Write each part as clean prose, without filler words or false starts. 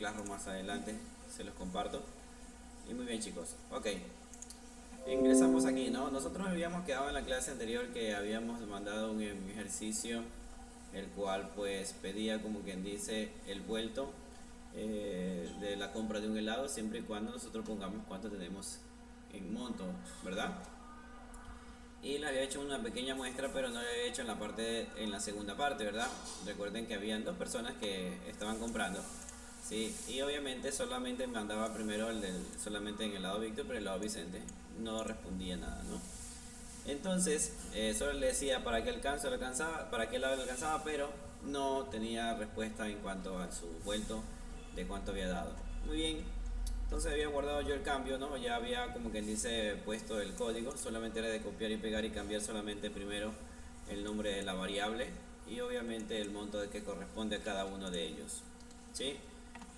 Classroom más adelante, se los comparto. Y muy bien, chicos, ok, ingresamos aquí, ¿no? Nosotros habíamos quedado en la clase anterior que habíamos mandado un ejercicio el cual pues pedía, como quien dice, el vuelto de la compra de un helado siempre y cuando nosotros pongamos cuánto tenemos en monto, ¿verdad? Y le había hecho una pequeña muestra, pero no le había hecho en la parte, en la segunda parte, ¿verdad? Recuerden que habían dos personas que estaban comprando, sí, y obviamente solamente mandaba primero solamente en el lado Víctor, pero el lado Vicente no respondía nada, ¿no? Entonces, solo le decía para qué alcance le alcanzaba, para qué lado le alcanzaba, pero no tenía respuesta en cuanto a su vuelto de cuánto había dado. Muy bien, entonces había guardado yo el cambio, ¿no? Ya había, como quien dice, puesto el código, solamente era de copiar y pegar y cambiar solamente primero el nombre de la variable y obviamente el monto de que corresponde a cada uno de ellos, ¿sí?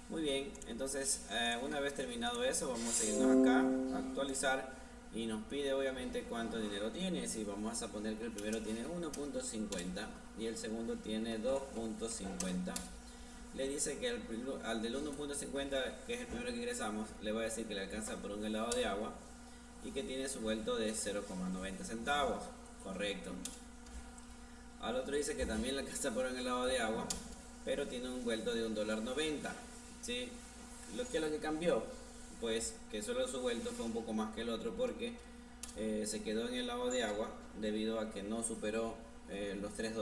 Muy bien, entonces una vez terminado eso, vamos a irnos acá a actualizar y nos pide obviamente cuánto dinero tiene. Si vamos a poner que el primero tiene 1.50 y el segundo tiene 2.50, le dice que al del 1.50, que es el primero que ingresamos, le va a decir que le alcanza por un helado de agua y que tiene su vuelto de 0,90 centavos. Correcto. Al otro dice que también le alcanza por un helado de agua, pero tiene un vuelto de $1.90. ¿Sí? Lo que cambió, pues que solo su vuelto fue un poco más que el otro porque se quedó en el helado de agua debido a que no superó los $3,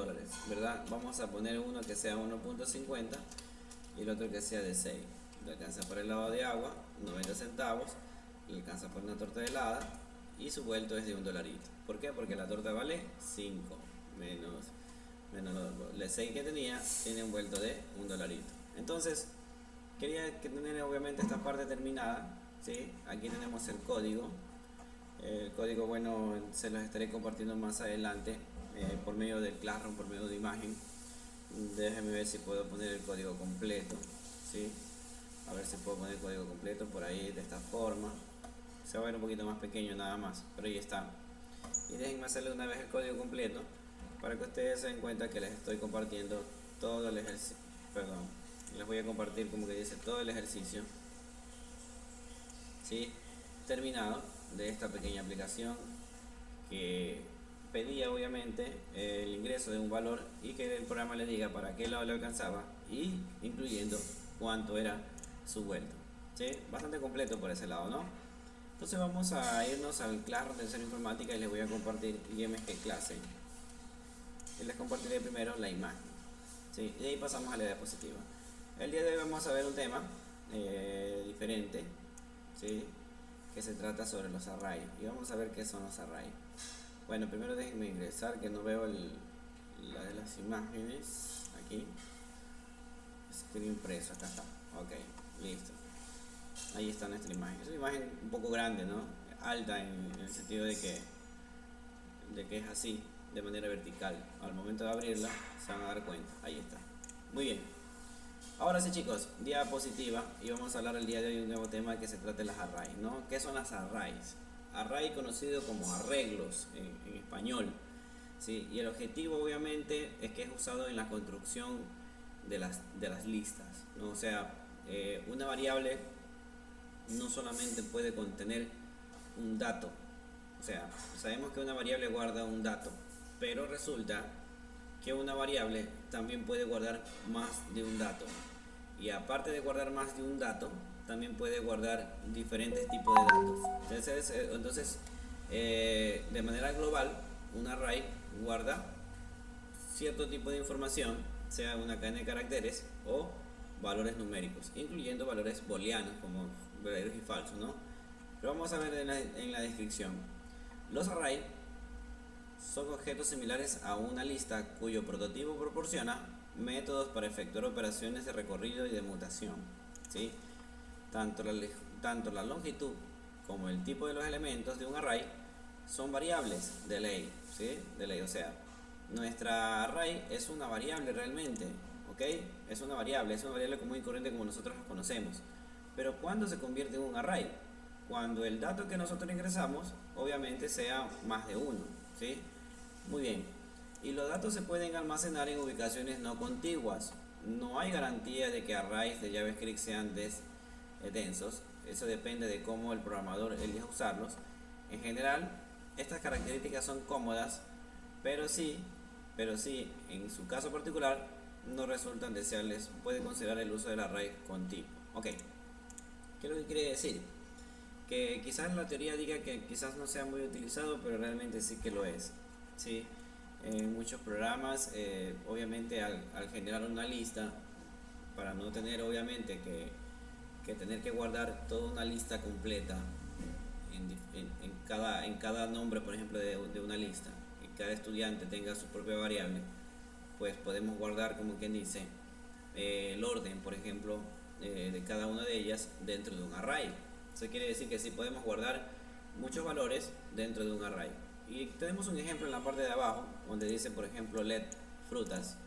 ¿verdad? Vamos a poner uno que sea 1.50 y el otro que sea de 6. Le alcanza por el helado de agua, 90 centavos, le alcanza por una torta helada y su vuelto es de $1. ¿Por qué? Porque la torta vale 5 menos los 6 que tenía, tiene un vuelto de $1. Entonces, quería que tener obviamente esta parte terminada, ¿sí? Aquí tenemos el código. El código, bueno, se los estaré compartiendo más adelante por medio del Classroom, por medio de imagen. Déjenme ver si puedo poner el código completo, ¿sí? A ver si puedo poner el código completo por ahí de esta forma. Se va a ver un poquito más pequeño nada más, pero ahí está. Y déjenme hacerle una vez el código completo para que ustedes se den cuenta que les estoy compartiendo todo el ejercicio. Perdón, les voy a compartir, como que dice, todo el ejercicio, ¿sí? Terminado de esta pequeña aplicación que pedía obviamente el ingreso de un valor y que el programa le diga para qué lado le alcanzaba y incluyendo cuánto era su vuelto, ¿sí? Bastante completo por ese lado, ¿no? Entonces vamos a irnos al Classroom de Cero Informática y les voy a compartir IMG clase y les compartiré primero la imagen, ¿sí? Y de ahí pasamos a la diapositiva. El día de hoy vamos a ver un tema diferente, ¿sí? Que se trata sobre los arrays y vamos a ver qué son los arrays. Bueno, primero déjenme ingresar que no veo la de las imágenes aquí. Screen impreso, acá está. Ok, listo. Ahí está nuestra imagen. Es una imagen un poco grande, ¿no? Alta en el sentido de que es así, de manera vertical. Al momento de abrirla se van a dar cuenta. Ahí está. Muy bien. Ahora sí, chicos, diapositiva y vamos a hablar el día de hoy de un nuevo tema que se trata de las arrays, ¿no? ¿Qué son las arrays? Array conocido como arreglos en español, ¿sí? Y el objetivo obviamente es que es usado en la construcción de las listas, ¿no? O sea, una variable no solamente puede contener un dato, o sea, sabemos que una variable guarda un dato, pero resulta que una variable también puede guardar más de un dato. Y aparte de guardar más de un dato, también puede guardar diferentes tipos de datos. Entonces, de manera global, un array guarda cierto tipo de información, sea una cadena de caracteres o valores numéricos, incluyendo valores booleanos como verdaderos y falsos, ¿no? Pero vamos a ver en la descripción. Los arrays son objetos similares a una lista cuyo prototipo proporciona métodos para efectuar operaciones de recorrido y de mutación, ¿sí? Tanto la longitud como el tipo de los elementos de un array son variables de ley, ¿sí? De ley, o sea, nuestra array es una variable realmente, ¿ok? Es una variable común y corriente como nosotros la conocemos. Pero ¿cuándo se convierte en un array? Cuando el dato que nosotros ingresamos, obviamente, sea más de uno, ¿sí? Muy bien. Y los datos se pueden almacenar en ubicaciones no contiguas. no hay garantía de que arrays de JavaScript sean densos. Eso depende de cómo el programador elija usarlos. En general, estas características son cómodas, pero sí, en su caso particular, no resultan deseables. Puede considerar el uso del array con tipo. Ok, ¿qué es lo que quiere decir? Que quizás la teoría diga que quizás no sea muy utilizado, pero realmente sí que lo es. ¿Sí? En muchos programas, obviamente al generar una lista, para no tener obviamente que tener que guardar toda una lista completa en cada nombre, por ejemplo, de una lista, y cada estudiante tenga su propia variable, pues podemos guardar, como quien dice, el orden, por ejemplo, de cada una de ellas dentro de un array. Eso quiere decir que sí podemos guardar muchos valores dentro de un array. Y tenemos un ejemplo en la parte de abajo, donde dice, por ejemplo, let frutas.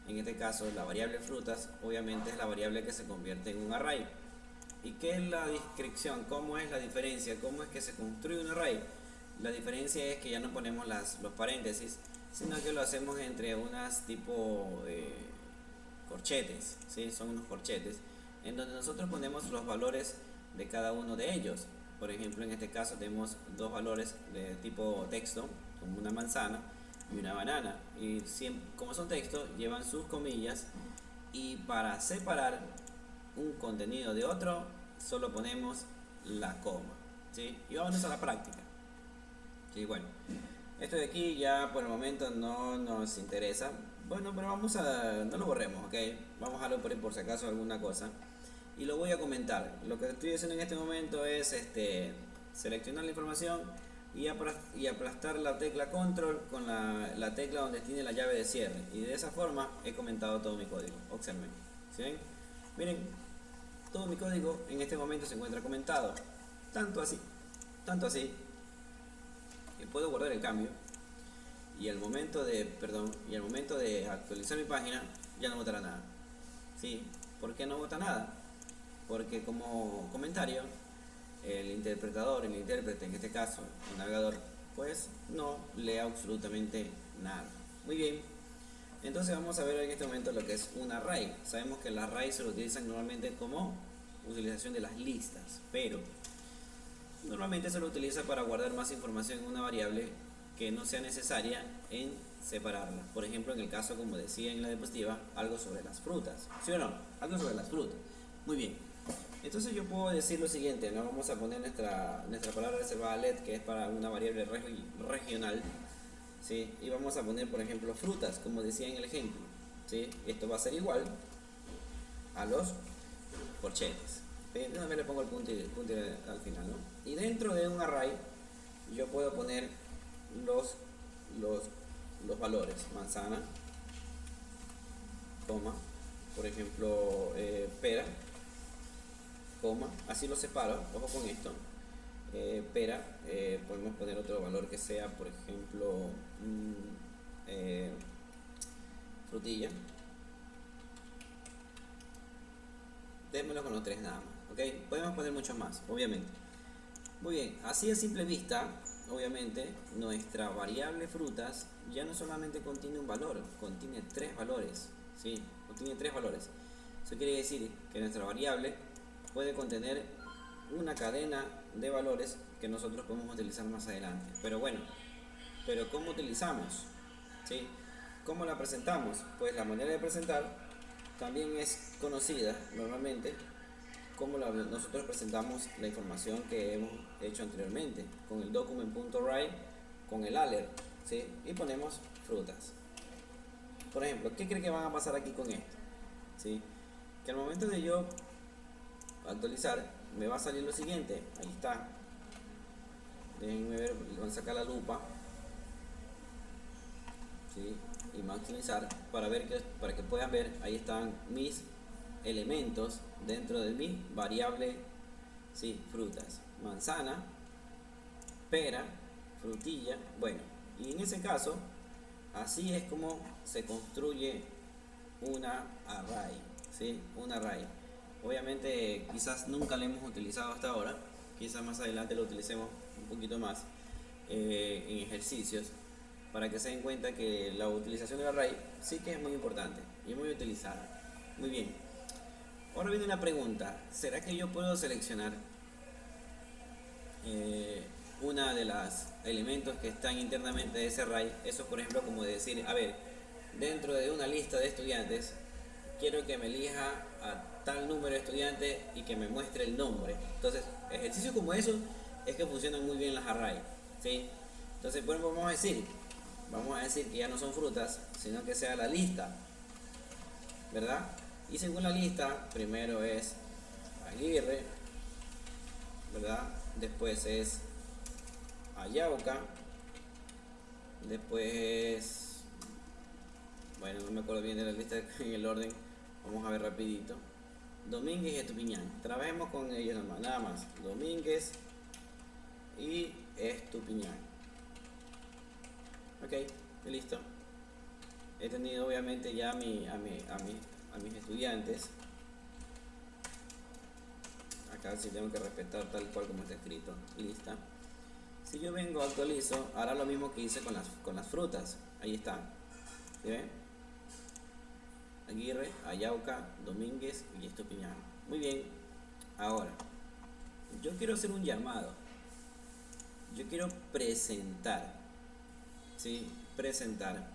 En este caso, la variable frutas, obviamente, es la variable que se convierte en un array. ¿Y qué es la descripción? ¿Cómo es la diferencia? ¿Cómo es que se construye un array? La diferencia es que ya no ponemos los paréntesis, sino que lo hacemos entre unas tipo corchetes, ¿sí? Son unos corchetes, en donde nosotros ponemos los valores de cada uno de ellos. Por ejemplo, en este caso tenemos dos valores de tipo texto, como una manzana y una banana. Y como son texto, llevan sus comillas, y para separar un contenido de otro, solo ponemos la coma, ¿sí? Y vámonos a la práctica. Sí, bueno, esto de aquí ya por el momento no nos interesa. Bueno, pero no lo borremos, ¿ok? Vamos a dejarlo por si acaso alguna cosa. Y lo voy a comentar. Lo que estoy haciendo en este momento es seleccionar la información y aplastar la tecla control con la tecla donde tiene la llave de cierre. Y de esa forma he comentado todo mi código. Observen. ¿Sí ven? Miren, todo mi código en este momento se encuentra comentado. Tanto así que puedo guardar el cambio, y al momento de actualizar mi página ya no votará nada. ¿Sí? ¿Por qué no vota nada? Porque como comentario, el intérprete, en este caso el navegador, pues no lee absolutamente nada. Muy bien, entonces vamos a ver en este momento lo que es un array. Sabemos que el array se lo utilizan normalmente como utilización de las listas, pero normalmente se lo utiliza para guardar más información en una variable que no sea necesaria en separarla. Por ejemplo, en el caso, como decía en la diapositiva, algo sobre las frutas. ¿Sí o no? Algo sobre las frutas. Muy bien. Entonces yo puedo decir lo siguiente, ¿no? Vamos a poner nuestra palabra reservada let, que es para una variable regional, ¿sí? Y vamos a poner, por ejemplo, frutas, como decía en el ejemplo, ¿sí? Esto va a ser igual a los corchetes. Una vez le pongo el punto al final, ¿no? Y dentro de un array yo puedo poner los valores, manzana, coma, por ejemplo, pera, coma, así lo separo. Ojo con esto. Pera, podemos poner otro valor que sea, por ejemplo, frutilla. Démoslo con los tres nada más, ¿ok? Podemos poner muchos más, obviamente. Muy bien, así a simple vista, obviamente, nuestra variable frutas ya no solamente contiene un valor, contiene tres valores, ¿sí? Contiene tres valores. Eso quiere decir que nuestra variable puede contener una cadena de valores que nosotros podemos utilizar más adelante. Pero bueno, ¿cómo utilizamos? ¿Sí? ¿Cómo la presentamos? Pues la manera de presentar también es conocida normalmente como nosotros presentamos la información que hemos hecho anteriormente, con el document.write, con el alert, ¿sí? Y ponemos frutas. Por ejemplo, ¿qué cree que van a pasar aquí con esto? ¿Sí? Que al momento de yo actualizar, me va a salir lo siguiente. Ahí está. Déjenme ver, voy a sacar la lupa, ¿sí? Y maximizar para que puedan ver. Ahí están mis elementos dentro de mi variable, ¿sí? Frutas, manzana, pera, frutilla. Bueno, y en ese caso así es como se construye una array, ¿sí? Un array. Obviamente quizás nunca lo hemos utilizado hasta ahora, quizás más adelante lo utilicemos un poquito más en ejercicios, para que se den cuenta que la utilización del array sí que es muy importante y muy utilizada. Muy bien. Ahora viene una pregunta. ¿Será que yo puedo seleccionar una de los elementos que están internamente de ese array? Eso, por ejemplo, como decir, a ver, dentro de una lista de estudiantes, quiero que me elija a tal número de estudiantes y que me muestre el nombre. Entonces, ejercicios como eso es que funcionan muy bien las arrays, ¿sí? Entonces, bueno, vamos a decir que ya no son frutas, sino que sea la lista, ¿verdad? Y según la lista, primero es Aguirre, ¿verdad? Después es Ayauca, después es, bueno, no me acuerdo bien de la lista en el orden, vamos a ver rapidito. Domínguez y Estupiñán. Trabajemos con ellos nomás, nada más. Domínguez y Estupiñán. Ok, listo. He tenido obviamente ya a mis estudiantes. Acá sí tengo que respetar tal cual como está escrito. Lista. Si yo vengo, actualizo, hará lo mismo que hice con las frutas. Ahí está. ¿Sí ven? Aguirre, Ayauca, Domínguez y Estupiñán. Muy bien. Ahora, yo quiero hacer un llamado. Yo quiero presentar, ¿sí? Presentar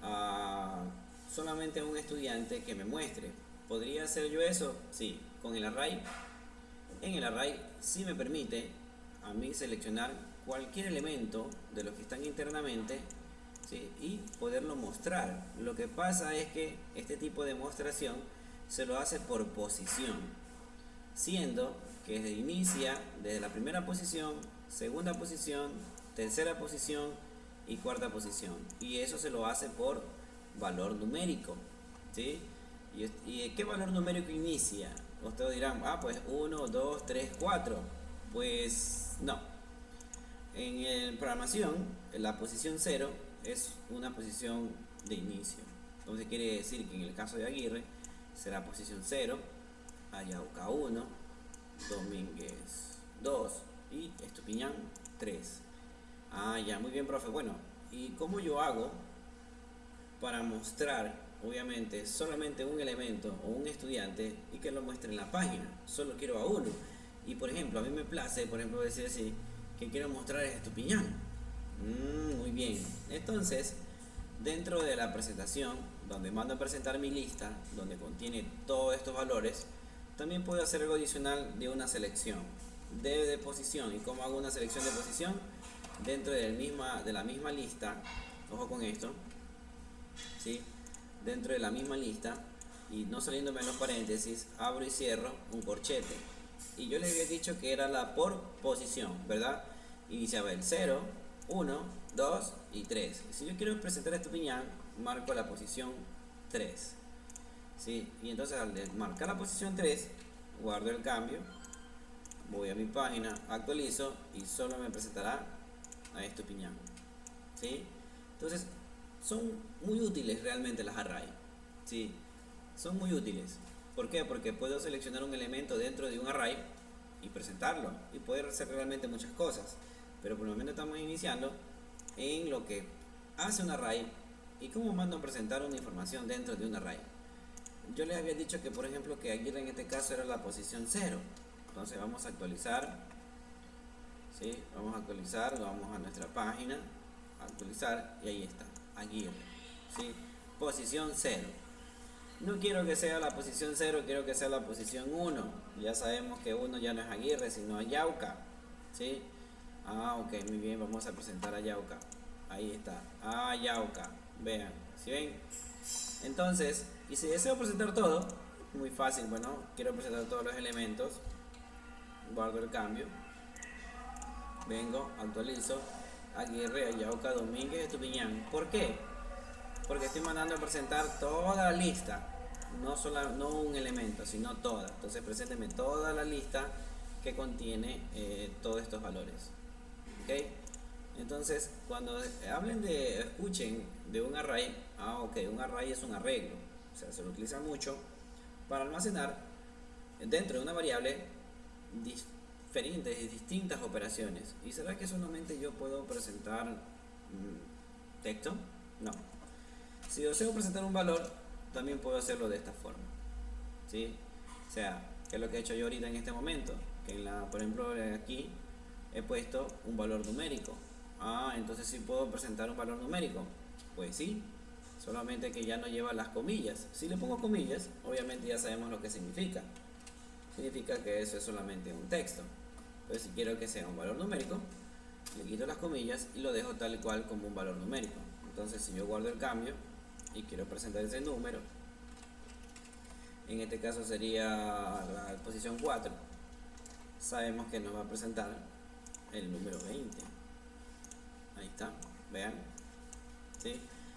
a solamente a un estudiante que me muestre. ¿Podría hacer yo eso? Sí, con el array. En el array sí me permite a mí seleccionar cualquier elemento de los que están internamente, ¿sí? Y poderlo mostrar. Lo que pasa es que este tipo de demostración se lo hace por posición, siendo que se inicia desde la primera posición, segunda posición, tercera posición y cuarta posición, y eso se lo hace por valor numérico, ¿sí? ¿Y qué valor numérico inicia? Ustedes dirán, pues 1, 2, 3, 4. Pues no. En programación, la posición 0 es una posición de inicio. Entonces quiere decir que en el caso de Aguirre será posición 0, Ayauca 1, Domínguez 2 y Estupiñán 3. Ya, muy bien, profe. Bueno, ¿y cómo yo hago para mostrar, obviamente, solamente un elemento o un estudiante y que lo muestre en la página? Solo quiero a uno. Y por ejemplo, a mí me place, por ejemplo, decir así, que quiero mostrar es Estupiñán. Muy bien. Entonces, dentro de la presentación, donde mando a presentar mi lista, donde contiene todos estos valores, también puedo hacer algo adicional de una selección de posición. ¿Y cómo hago una selección de posición? Dentro de la misma lista, ojo con esto, ¿sí? Dentro de la misma lista, y no saliéndome en los paréntesis, abro y cierro un corchete. Y yo les había dicho que era la por posición, ¿verdad? Iniciaba el 0, 1, 2 y 3. Si yo quiero presentar Estupiñán, marco la posición 3. ¿Sí? Y entonces al marcar la posición 3, guardo el cambio, voy a mi página, actualizo y solo me presentará a Estupiñán. ¿Sí? Entonces, son muy útiles realmente las arrays. ¿Sí? Son muy útiles. ¿Por qué? Porque puedo seleccionar un elemento dentro de un array y presentarlo y poder hacer realmente muchas cosas. Pero por el momento estamos iniciando en lo que hace un array y cómo mando a presentar una información dentro de un array. Yo les había dicho que, por ejemplo, que Aguirre en este caso era la posición 0. Entonces vamos a actualizar, ¿sí? Vamos a actualizar, vamos a nuestra página, actualizar y ahí está, Aguirre, ¿sí? Posición 0. No quiero que sea la posición 0, quiero que sea la posición 1. Ya sabemos que 1 ya no es Aguirre, sino Ayauca, ¿sí? Ok, muy bien, vamos a presentar a Ayauca. Ahí está, Ayauca. Vean, ¿sí ven? Entonces, y si deseo presentar todo, muy fácil, bueno, quiero presentar todos los elementos, guardo el cambio, vengo, actualizo, Aguirre, Ayauca, Domínguez, Estupiñán. ¿Por qué? Porque estoy mandando a presentar toda la lista, no un elemento, sino toda. Entonces presénteme toda la lista que contiene todos estos valores. ¿Ok? Entonces, cuando escuchen de un array, ok, un array es un arreglo, o sea, se lo utiliza mucho para almacenar dentro de una variable diferentes y distintas operaciones. ¿Y será que solamente yo puedo presentar texto? No. Si deseo presentar un valor, también puedo hacerlo de esta forma. ¿sí? O sea, ¿qué es lo que he hecho yo ahorita en este momento? Que por ejemplo, aquí he puesto un valor numérico. Entonces sí puedo presentar un valor numérico. Pues sí, solamente que ya no lleva las comillas. Si le pongo comillas, obviamente ya sabemos lo que significa. Significa que eso es solamente un texto. Entonces si quiero que sea un valor numérico, le quito las comillas y lo dejo tal y cual como un valor numérico. Entonces si yo guardo el cambio y quiero presentar ese número, en este caso sería la posición 4, sabemos que nos va a presentar el número 20. Ahí está, vean, ¿sí?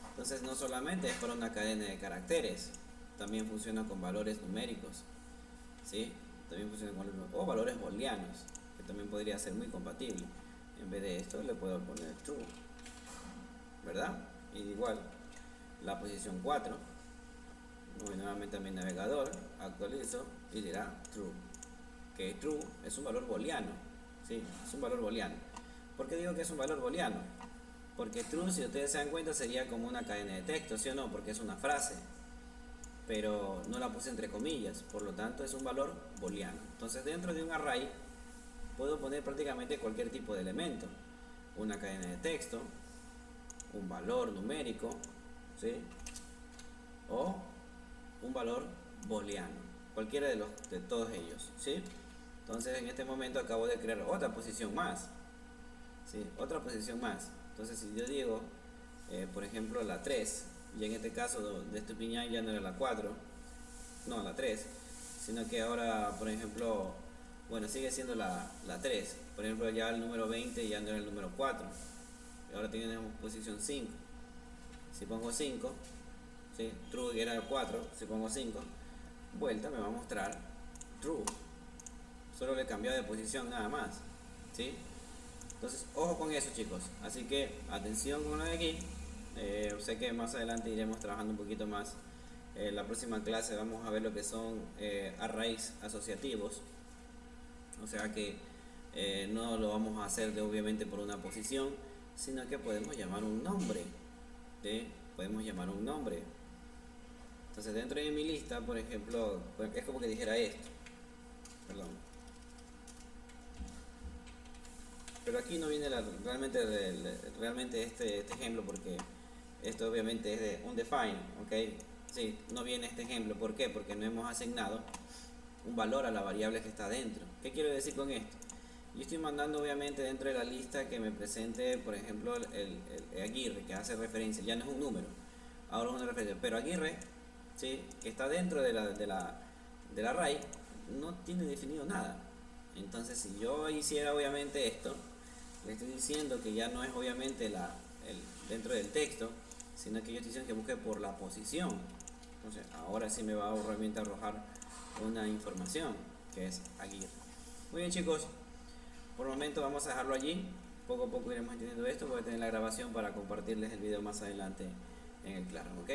Entonces no solamente es para una cadena de caracteres, también funciona con valores numéricos, ¿sí? También funciona con valores booleanos, que también podría ser muy compatible. En vez de esto le puedo poner true, ¿verdad? Y igual, la posición 4, voy nuevamente a mi navegador, actualizo y dirá true, que true es un valor booleano, ¿sí? Es un valor booleano. ¿Por qué digo que es un valor booleano? Porque true, si ustedes se dan cuenta, sería como una cadena de texto, ¿sí o no? Porque es una frase, pero no la puse entre comillas, por lo tanto es un valor booleano. Entonces dentro de un array puedo poner prácticamente cualquier tipo de elemento, una cadena de texto, un valor numérico, ¿sí? O un valor booleano, cualquiera de todos ellos, ¿sí? Entonces en este momento acabo de crear otra posición más, ¿sí? Otra posición más. Entonces si yo digo, por ejemplo, la 3, y en este caso de Estupiñán ya no era la 4, no, la 3, sino que ahora, por ejemplo, bueno, sigue siendo la 3. Por ejemplo, ya el número 20 ya no era el número 4. Y ahora tenemos posición 5. Si pongo 5, ¿sí? True era el 4. Si pongo 5, vuelta me va a mostrar true. Solo le he cambiado de posición nada más, ¿sí? Entonces, ojo con eso, chicos. Así que, atención con lo de aquí. Sé que más adelante iremos trabajando un poquito más. La próxima clase vamos a ver lo que son arrays asociativos. O sea que no lo vamos a hacer obviamente por una posición, sino que podemos llamar un nombre. ¿Sí? Podemos llamar un nombre. Entonces dentro de mi lista, por ejemplo, es como que dijera esto. Perdón. Pero aquí no viene realmente este ejemplo, porque esto obviamente es de undefined, ¿ok? Sí, no viene este ejemplo. ¿Por qué? Porque no hemos asignado un valor a la variable que está dentro. ¿Qué quiero decir con esto? Yo estoy mandando obviamente dentro de la lista que me presente, por ejemplo, el Aguirre, que hace referencia, ya no es un número, ahora es una referencia, pero Aguirre, ¿sí?, que está dentro del array, no tiene definido nada. Entonces si yo hiciera obviamente esto, le estoy diciendo que ya no es obviamente dentro del texto, sino que yo estoy diciendo que busque por la posición. Entonces ahora sí me va a obviamente arrojar una información que es Aguirre. Muy bien, chicos, por el momento vamos a dejarlo allí. Poco a poco iremos entendiendo esto. Voy a tener la grabación para compartirles el video más adelante en el Classroom, ¿ok?